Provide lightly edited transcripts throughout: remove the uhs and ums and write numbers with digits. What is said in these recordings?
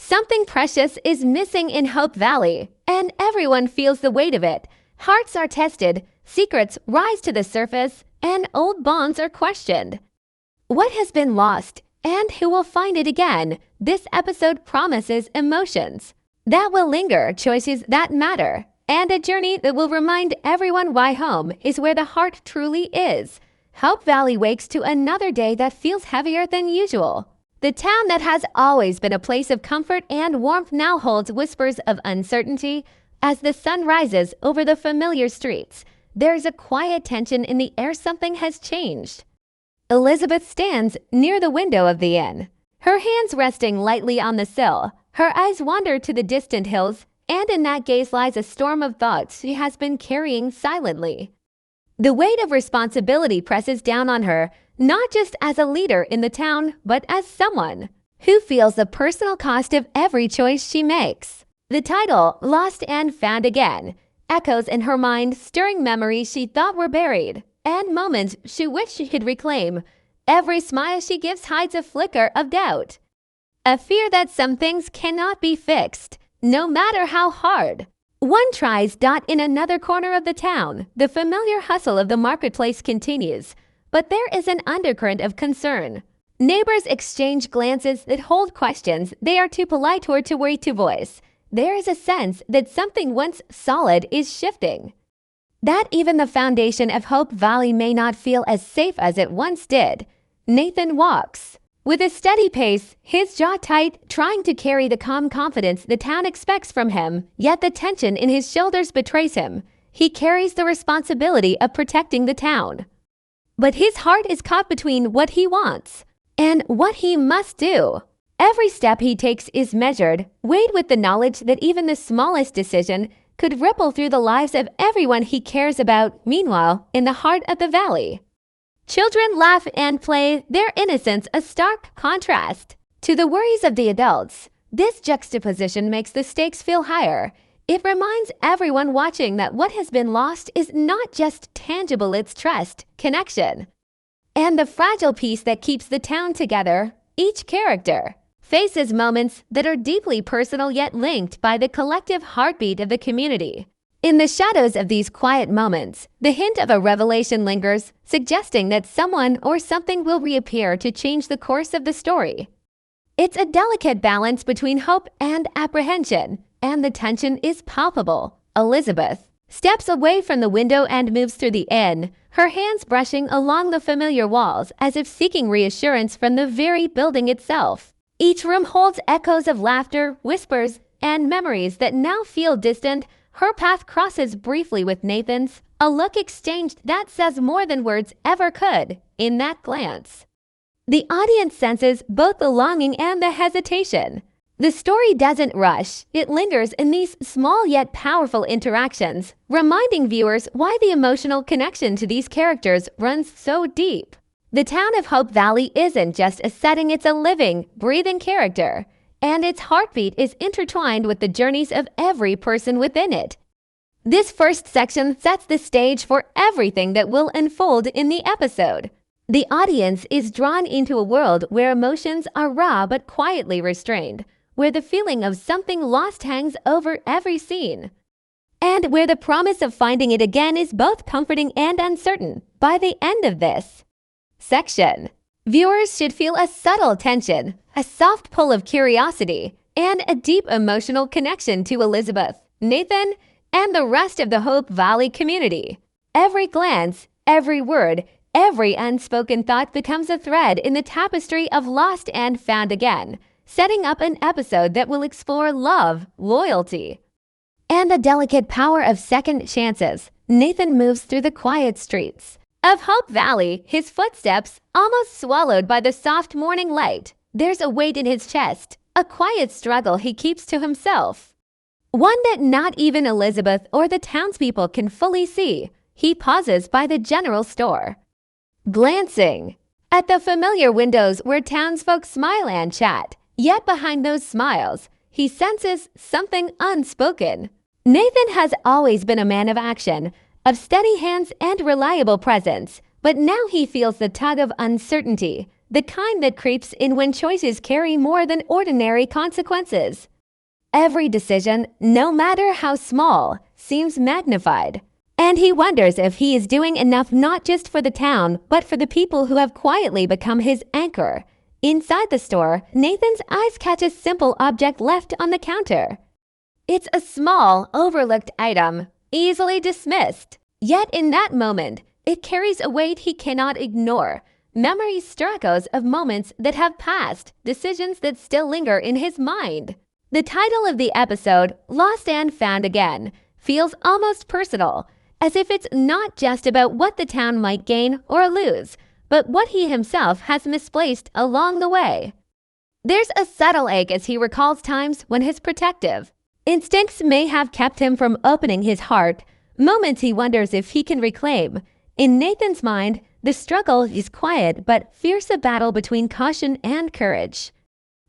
Something precious is missing in Hope Valley, and everyone feels the weight of it. Hearts are tested, secrets rise to the surface, and old bonds are questioned. What has been lost, and who will find it again? This episode promises emotions that will linger, choices that matter, and a journey that will remind everyone why home is where the heart truly is. Hope Valley wakes to another day that feels heavier than usual. The town that has always been a place of comfort and warmth now holds whispers of uncertainty. As the sun rises over the familiar streets, there is a quiet tension in the air. Something has changed. Elizabeth stands near the window of the inn, her hands resting lightly on the sill. Her eyes wander to the distant hills, and in that gaze lies a storm of thoughts she has been carrying silently. The weight of responsibility presses down on her, not just as a leader in the town, but as someone who feels the personal cost of every choice she makes. The title, Lost and Found Again, echoes in her mind, stirring memories she thought were buried, and moments she wished she could reclaim. Every smile she gives hides a flicker of doubt, a fear that some things cannot be fixed, no matter how hard one tries. In another corner of the town, the familiar hustle of the marketplace continues, but there is an undercurrent of concern. Neighbors exchange glances that hold questions they are too polite or too worried to voice. There is a sense that something once solid is shifting, that even the foundation of Hope Valley may not feel as safe as it once did. Nathan walks with a steady pace, his jaw tight, trying to carry the calm confidence the town expects from him, yet the tension in his shoulders betrays him. He carries the responsibility of protecting the town, but his heart is caught between what he wants and what he must do. Every step he takes is measured, weighed with the knowledge that even the smallest decision could ripple through the lives of everyone he cares about. Meanwhile, in the heart of the valley, children laugh and play, their innocence a stark contrast to the worries of the adults. This juxtaposition makes the stakes feel higher. It reminds everyone watching that what has been lost is not just tangible, it's trust, connection, and the fragile piece that keeps the town together. Each character faces moments that are deeply personal yet linked by the collective heartbeat of the community. In the shadows of these quiet moments, the hint of a revelation lingers, suggesting that someone or something will reappear to change the course of the story. It's a delicate balance between hope and apprehension, and the tension is palpable. Elizabeth steps away from the window and moves through the inn, her hands brushing along the familiar walls as if seeking reassurance from the very building itself. Each room holds echoes of laughter, whispers, and memories that now feel distant. Her path crosses briefly with Nathan's, a look exchanged that says more than words ever could. In that glance, the audience senses both the longing and the hesitation. The story doesn't rush, it lingers in these small yet powerful interactions, reminding viewers why the emotional connection to these characters runs so deep. The town of Hope Valley isn't just a setting, it's a living, breathing character, and its heartbeat is intertwined with the journeys of every person within it. This first section sets the stage for everything that will unfold in the episode. The audience is drawn into a world where emotions are raw but quietly restrained, where the feeling of something lost hangs over every scene, and where the promise of finding it again is both comforting and uncertain. By the end of this section, viewers should feel a subtle tension, a soft pull of curiosity, and a deep emotional connection to Elizabeth, Nathan, and the rest of the Hope Valley community. Every glance, every word, every unspoken thought becomes a thread in the tapestry of Lost and Found Again, setting up an episode that will explore love, loyalty, and the delicate power of second chances. Nathan moves through the quiet streets of Hope Valley, his footsteps almost swallowed by the soft morning light. There's a weight in his chest, a quiet struggle he keeps to himself, one that not even Elizabeth or the townspeople can fully see. He pauses by the general store, glancing at the familiar windows where townsfolk smile and chat. Yet behind those smiles, he senses something unspoken. Nathan has always been a man of action, of steady hands and reliable presence, but now he feels the tug of uncertainty, the kind that creeps in when choices carry more than ordinary consequences. Every decision, no matter how small, seems magnified. And he wonders if he is doing enough not just for the town, but for the people who have quietly become his anchor. Inside the store, Nathan's eyes catch a simple object left on the counter. It's a small, overlooked item, easily dismissed. Yet in that moment, it carries a weight he cannot ignore. Memories echoes of moments that have passed, decisions that still linger in his mind. The title of the episode, Lost and Found Again, feels almost personal, as if it's not just about what the town might gain or lose, but what he himself has misplaced along the way. There's a subtle ache as he recalls times when his protective instincts may have kept him from opening his heart, moments he wonders if he can reclaim. In Nathan's mind, the struggle is quiet but fierce, a battle between caution and courage.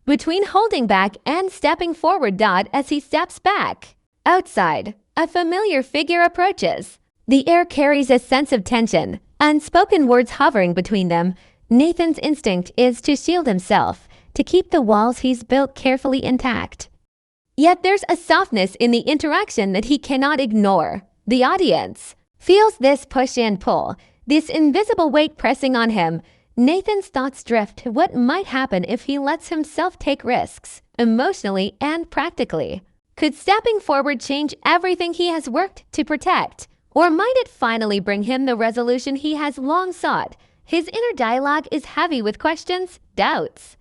Between holding back and stepping forward. As he steps back. Outside, a familiar figure approaches. The air carries a sense of tension, unspoken words hovering between them. Nathan's instinct is to shield himself, to keep the walls he's built carefully intact. Yet there's a softness in the interaction that he cannot ignore. The audience feels this push and pull, this invisible weight pressing on him. Nathan's thoughts drift to what might happen if he lets himself take risks, emotionally and practically. Could stepping forward change everything he has worked to protect? Or might it finally bring him the resolution he has long sought? His inner dialogue is heavy with questions, doubts,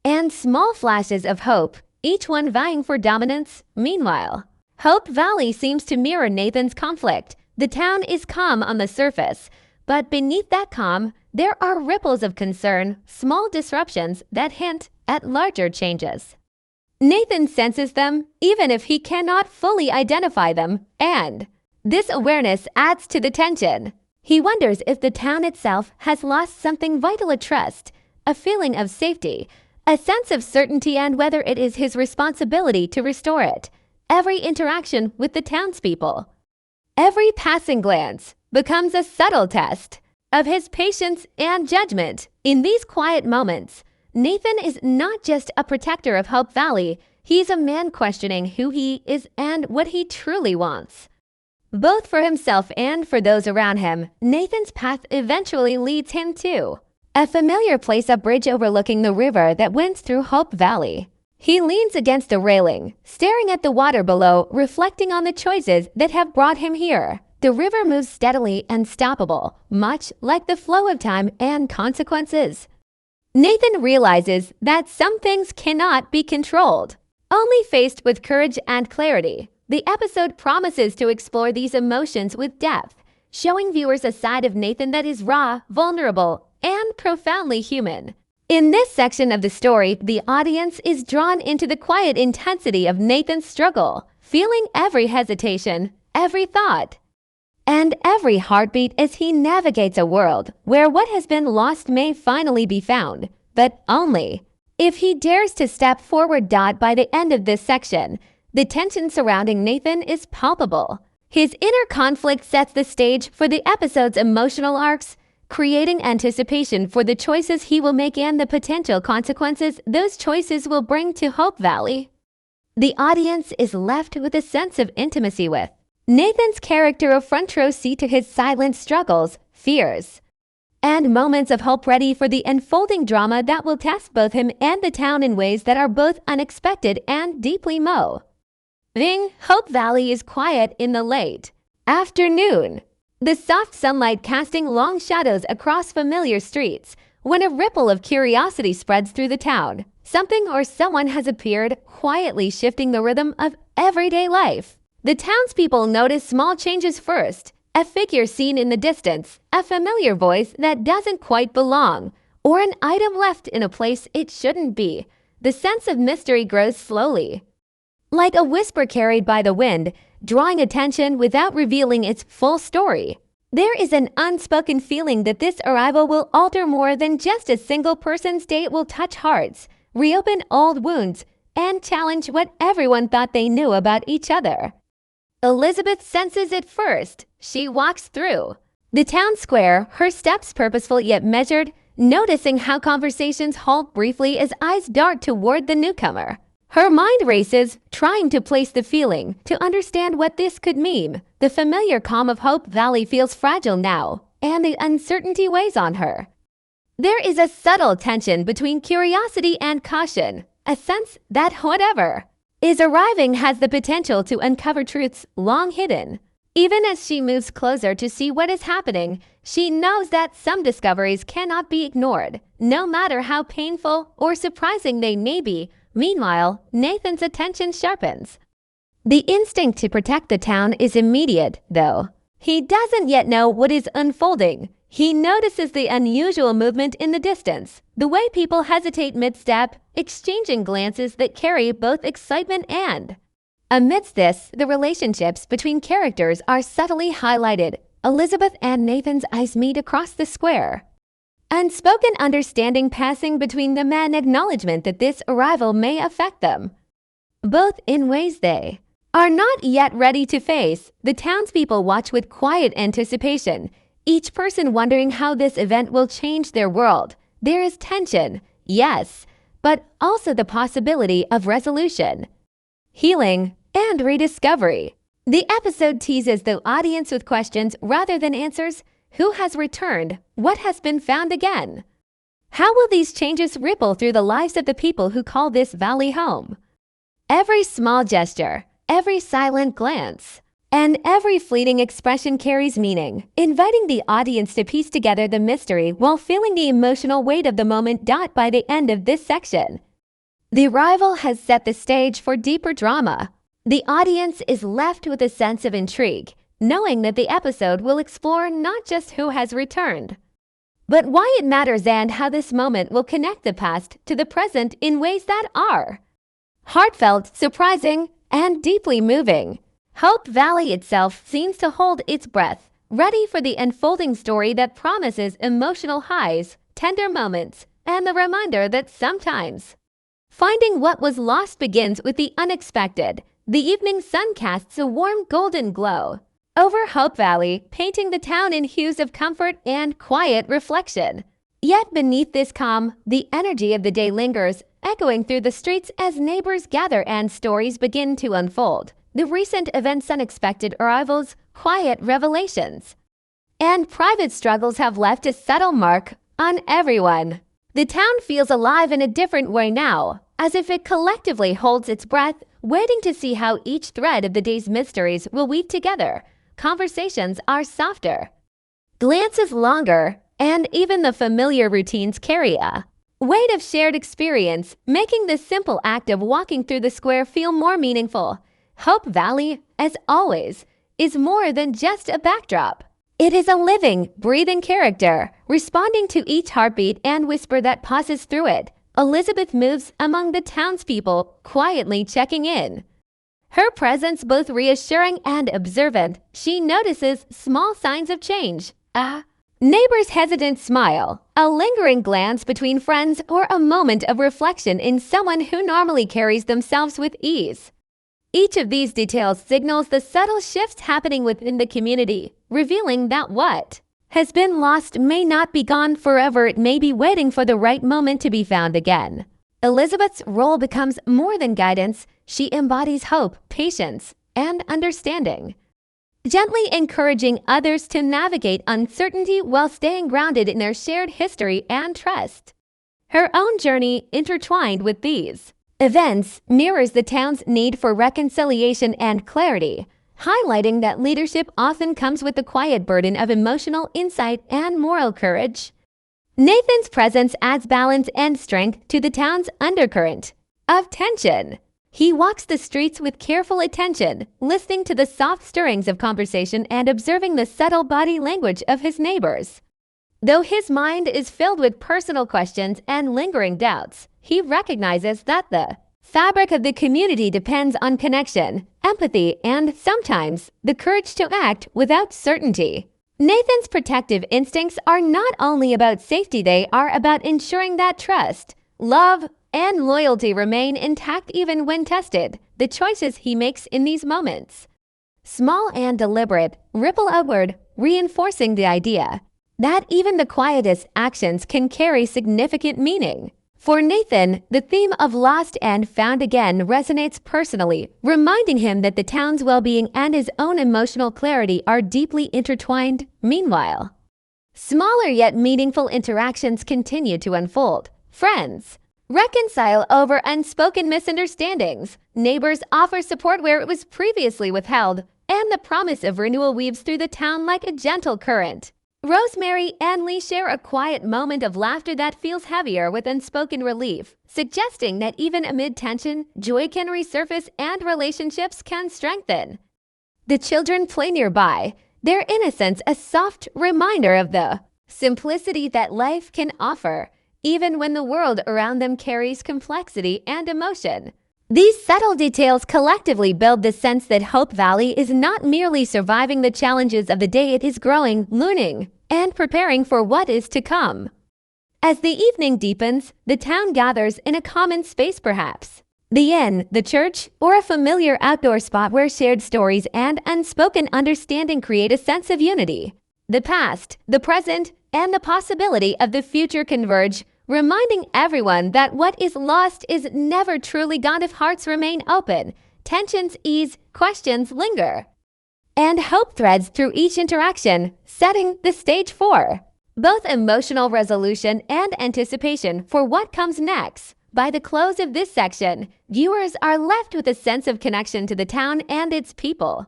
and small flashes of hope, each one vying for dominance. Meanwhile, Hope Valley seems to mirror Nathan's conflict. The town is calm on the surface, but beneath that calm, there are ripples of concern, small disruptions that hint at larger changes. Nathan senses them, even if he cannot fully identify them, and this awareness adds to the tension. He wonders if the town itself has lost something vital: a trust, a feeling of safety, a sense of certainty, and whether it is his responsibility to restore it. Every interaction with the townspeople, every passing glance, becomes a subtle test of his patience and judgment. In these quiet moments, Nathan is not just a protector of Hope Valley, he's a man questioning who he is and what he truly wants. Both for himself and for those around him, Nathan's path eventually leads him to a familiar place, a bridge overlooking the river that winds through Hope Valley. He leans against a railing, staring at the water below, reflecting on the choices that have brought him here. The river moves steadily, unstoppable, much like the flow of time and consequences. Nathan realizes that some things cannot be controlled, only faced with courage and clarity. The episode promises to explore these emotions with depth, showing viewers a side of Nathan that is raw, vulnerable, and profoundly human. In this section of the story, the audience is drawn into the quiet intensity of Nathan's struggle, feeling every hesitation, every thought, and every heartbeat as he navigates a world where what has been lost may finally be found, but only if he dares to step forward. By the end of this section, the tension surrounding Nathan is palpable. His inner conflict sets the stage for the episode's emotional arcs, creating anticipation for the choices he will make and the potential consequences those choices will bring to Hope Valley. The audience is left with a sense of intimacy with Nathan's character, a front row seat to his silent struggles, fears, and moments of hope, ready for the unfolding drama that will test both him and the town in ways that are both unexpected and deeply moving. Hope Valley is quiet in the late afternoon, the soft sunlight casting long shadows across familiar streets, when a ripple of curiosity spreads through the town. Something or someone has appeared, quietly shifting the rhythm of everyday life. The townspeople notice small changes first: a figure seen in the distance, a familiar voice that doesn't quite belong, or an item left in a place it shouldn't be. The sense of mystery grows slowly, like a whisper carried by the wind, drawing attention without revealing its full story. There is an unspoken feeling that this arrival will alter more than just a single person's day. It will touch hearts, reopen old wounds, and challenge what everyone thought they knew about each other. Elizabeth senses it first. She walks through the town square, her steps purposeful yet measured. noticing how conversations halt briefly as eyes dart toward the newcomer. Her mind races, trying to place the feeling, to understand what this could mean. The familiar calm of Hope Valley feels fragile now, and the uncertainty weighs on her. There is a subtle tension between curiosity and caution, a sense that whatever is arriving has the potential to uncover truths long hidden. Even as she moves closer to see what is happening, she knows that some discoveries cannot be ignored, no matter how painful or surprising they may be. Meanwhile, Nathan's attention sharpens. The instinct to protect the town is immediate, though. He doesn't yet know what is unfolding. He notices the unusual movement in the distance, the way people hesitate mid-step, exchanging glances that carry both excitement and. Amidst this, the relationships between characters are subtly highlighted. Elizabeth and Nathan's eyes meet across the square. Unspoken understanding passing between them and acknowledgement that this arrival may affect them, both in ways they are not yet ready to face. The townspeople watch with quiet anticipation, each person wondering how this event will change their world. There is tension, yes, but also the possibility of resolution, healing, and rediscovery. The episode teases the audience with questions rather than answers. Who has returned? What has been found again? How will these changes ripple through the lives of the people who call this valley home? Every small gesture, every silent glance, and every fleeting expression carries meaning, inviting the audience to piece together the mystery while feeling the emotional weight of the moment. By the end of this section, the arrival has set the stage for deeper drama. The audience is left with a sense of intrigue, knowing that the episode will explore not just who has returned, but why it matters and how this moment will connect the past to the present in ways that are heartfelt, surprising, and deeply moving. Hope Valley itself seems to hold its breath, ready for the unfolding story that promises emotional highs, tender moments, and the reminder that sometimes finding what was lost begins with the unexpected. The evening sun casts a warm golden glow over Hope Valley, painting the town in hues of comfort and quiet reflection. Yet beneath this calm, the energy of the day lingers, echoing through the streets as neighbors gather and stories begin to unfold. The recent events, unexpected arrivals, quiet revelations, and private struggles have left a subtle mark on everyone. The town feels alive in a different way now, as if it collectively holds its breath, waiting to see how each thread of the day's mysteries will weave together. Conversations are softer, glances longer, and even the familiar routines carry a weight of shared experience, making the simple act of walking through the square feel more meaningful. Hope Valley, as always, is more than just a backdrop. It is a living, breathing character, responding to each heartbeat and whisper that passes through it. Elizabeth moves among the townspeople, quietly checking in. Her presence both reassuring and observant. She notices small signs of change. A neighbor's hesitant smile, a lingering glance between friends, or a moment of reflection in someone who normally carries themselves with ease. Each of these details signals the subtle shifts happening within the community, revealing that what has been lost may not be gone forever. It may be waiting for the right moment to be found again. Elizabeth's role becomes more than guidance. She embodies hope, patience, and understanding, gently encouraging others to navigate uncertainty while staying grounded in their shared history and trust. Her own journey, intertwined with these events, mirrors the town's need for reconciliation and clarity, highlighting that leadership often comes with the quiet burden of emotional insight and moral courage. Nathan's presence adds balance and strength to the town's undercurrent of tension. He walks the streets with careful attention, listening to the soft stirrings of conversation and observing the subtle body language of his neighbors. Though his mind is filled with personal questions and lingering doubts, he recognizes that the fabric of the community depends on connection, empathy, and sometimes the courage to act without certainty. Nathan's protective instincts are not only about safety, they are about ensuring that trust, love, and loyalty remain intact even when tested. The choices he makes in these moments, small and deliberate, ripple outward, reinforcing the idea that even the quietest actions can carry significant meaning. For Nathan, the theme of lost and found again resonates personally, reminding him that the town's well-being and his own emotional clarity are deeply intertwined. Meanwhile, smaller yet meaningful interactions continue to unfold. Friends reconcile over unspoken misunderstandings. Neighbors offer support where it was previously withheld, and the promise of renewal weaves through the town like a gentle current. Rosemary and Lee share a quiet moment of laughter that feels heavier with unspoken relief, suggesting that even amid tension, joy can resurface and relationships can strengthen. The children play nearby, their innocence a soft reminder of the simplicity that life can offer, even when the world around them carries complexity and emotion. These subtle details collectively build the sense that Hope Valley is not merely surviving the challenges of the day, it is growing, learning, and preparing for what is to come. As the evening deepens, the town gathers in a common space perhaps. The inn, the church, or a familiar outdoor spot where shared stories and unspoken understanding create a sense of unity. The past, the present, and the possibility of the future converge, reminding everyone that what is lost is never truly gone if hearts remain open, tensions ease, questions linger, and hope threads through each interaction, setting the stage for both emotional resolution and anticipation for what comes next. By the close of this section, viewers are left with a sense of connection to the town and its people,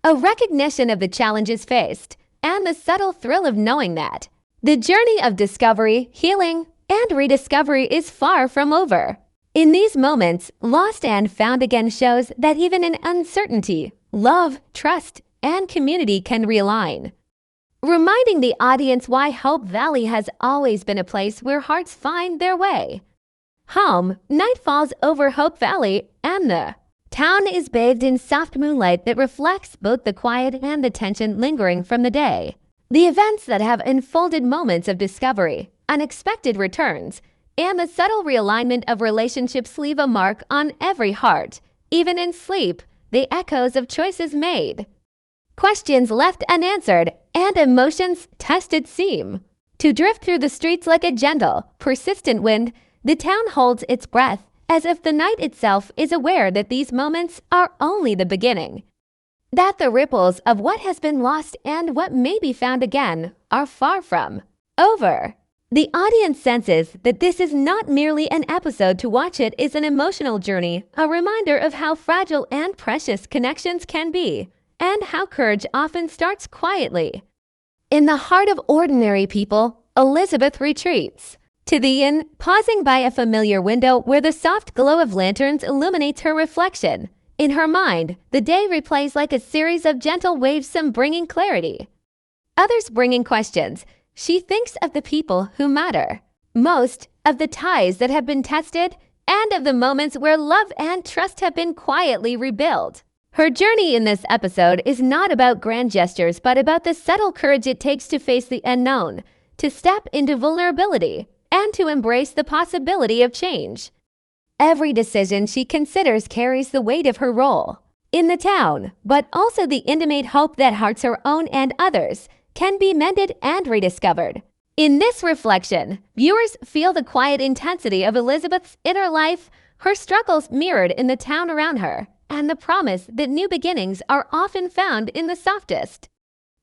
a recognition of the challenges faced, and the subtle thrill of knowing that the journey of discovery, healing, and rediscovery is far from over. In these moments, Lost and Found Again shows that even in uncertainty, love, trust, and community can realign, reminding the audience why Hope Valley has always been a place where hearts find their way home. Night falls over Hope Valley, and the town is bathed in soft moonlight that reflects both the quiet and the tension lingering from the day. The events that have unfolded, moments of discovery, unexpected returns, and the subtle realignment of relationships leave a mark on every heart. Even in sleep, the echoes of choices made, questions left unanswered, and emotions tested seem to drift through the streets like a gentle, persistent wind. The town holds its breath, as if the night itself is aware that these moments are only the beginning, that the ripples of what has been lost and what may be found again are far from over. The audience senses that this is not merely an episode to watch, it is an emotional journey, a reminder of how fragile and precious connections can be, and how courage often starts quietly. In the heart of ordinary people, Elizabeth retreats to the inn, pausing by a familiar window where the soft glow of lanterns illuminates her reflection. In her mind, the day replays like a series of gentle waves, some bringing clarity, others bringing questions. She thinks of the people who matter most, of the ties that have been tested, and of the moments where love and trust have been quietly rebuilt. Her journey in this episode is not about grand gestures, but about the subtle courage it takes to face the unknown, to step into vulnerability, and to embrace the possibility of change. Every decision she considers carries the weight of her role in the town, but also the intimate hope that hearts her own and others can be mended and rediscovered. In this reflection, viewers feel the quiet intensity of Elizabeth's inner life, her struggles mirrored in the town around her, and the promise that new beginnings are often found in the softest,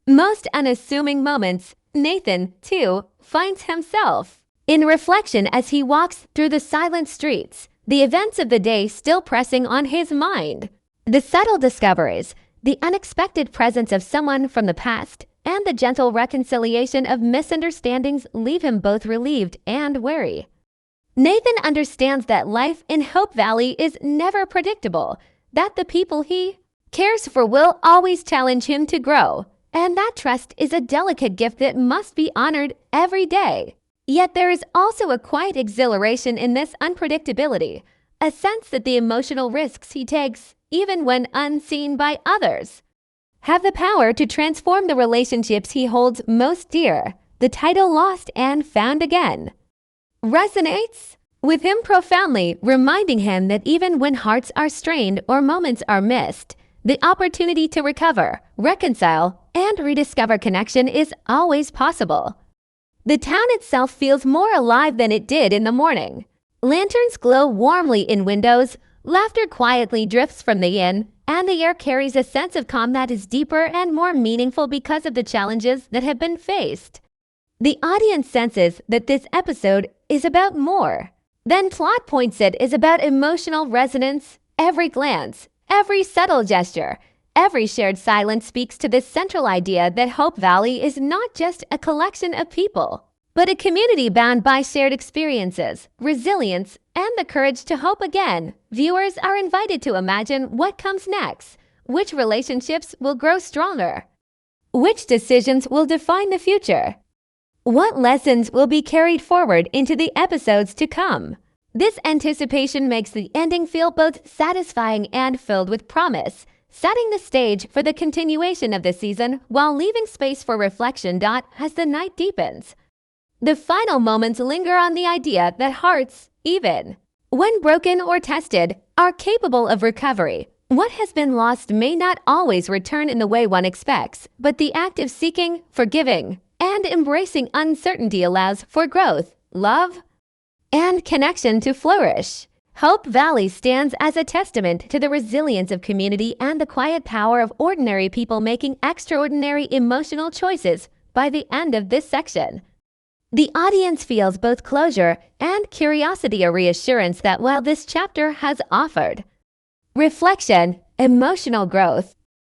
most unassuming moments. Nathan, too, finds himself in reflection as he walks through the silent streets, the events of the day still pressing on his mind. The subtle discoveries, the unexpected presence of someone from the past, and the gentle reconciliation of misunderstandings leave him both relieved and wary. Nathan understands that life in Hope Valley is never predictable, that the people he cares for will always challenge him to grow, and that trust is a delicate gift that must be honored every day. Yet there is also a quiet exhilaration in this unpredictability, a sense that the emotional risks he takes, even when unseen by others, have the power to transform the relationships he holds most dear. The title Lost and Found Again resonates with him profoundly, reminding him that even when hearts are strained or moments are missed, The opportunity to recover, reconcile, and rediscover connection is always possible. The town itself feels more alive than it did in the morning. Lanterns glow warmly in windows, laughter quietly drifts from the inn, and the air carries a sense of calm that is deeper and more meaningful because of the challenges that have been faced. The audience senses that this episode is about more than plot points. It is about emotional resonance. Every glance, every subtle gesture, every shared silence speaks to this central idea that Hope Valley is not just a collection of people, but a community bound by shared experiences, resilience, and the courage to hope again. Viewers are invited to imagine what comes next, which relationships will grow stronger, which decisions will define the future, what lessons will be carried forward into the episodes to come. This anticipation makes the ending feel both satisfying and filled with promise, setting the stage for the continuation of the season while leaving space for reflection. As the night deepens, the final moments linger on the idea that hearts, even when broken or tested, are capable of recovery. What has been lost may not always return in the way one expects, but the act of seeking, forgiving, and embracing uncertainty allows for growth, love, and connection to flourish. Hope Valley stands as a testament to the resilience of community and the quiet power of ordinary people making extraordinary emotional choices. By the end of this section, the audience feels both closure and curiosity, a reassurance that while this chapter has offered reflection, emotional growth,